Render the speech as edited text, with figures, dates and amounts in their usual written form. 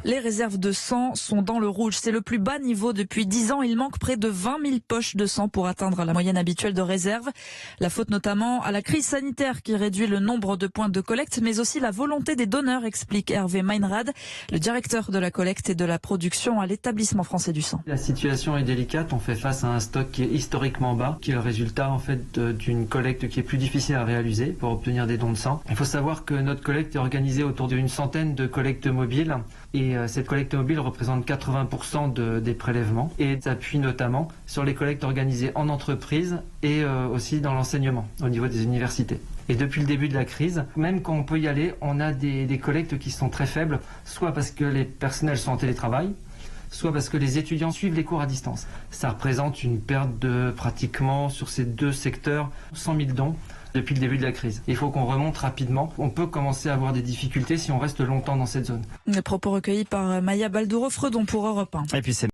Les réserves de sang sont dans le rouge. C'est le plus bas niveau depuis 10 ans. Il manque près de 20 000 poches de sang pour atteindre la moyenne habituelle de réserve. La faute notamment à la crise sanitaire qui réduit le nombre de points de collecte, mais aussi la volonté des donneurs, explique Hervé Meinrad, le directeur de la collecte et de la production à l'établissement français du sang. La situation est délicate. On fait face à un stock qui est historiquement bas, qui est le résultat en fait d'une collecte qui est plus difficile à réaliser pour obtenir des dons de sang. Il faut savoir que notre collecte est organisée autour d'une centaine de collectes mobiles. Et cette collecte mobile représente 80% des prélèvements et s'appuie notamment sur les collectes organisées en entreprise et aussi dans l'enseignement au niveau des universités. Et depuis le début de la crise, même quand on peut y aller, on a des collectes qui sont très faibles, soit parce que les personnels sont en télétravail, soit parce que les étudiants suivent les cours à distance. Ça représente une perte de pratiquement, sur ces deux secteurs, 100 000 dons depuis le début de la crise. Il faut qu'on remonte rapidement. On peut commencer à avoir des difficultés si on reste longtemps dans cette zone. Les propos recueillis par Maya Baldouro-Fredon pour Europe 1. Et puis c'est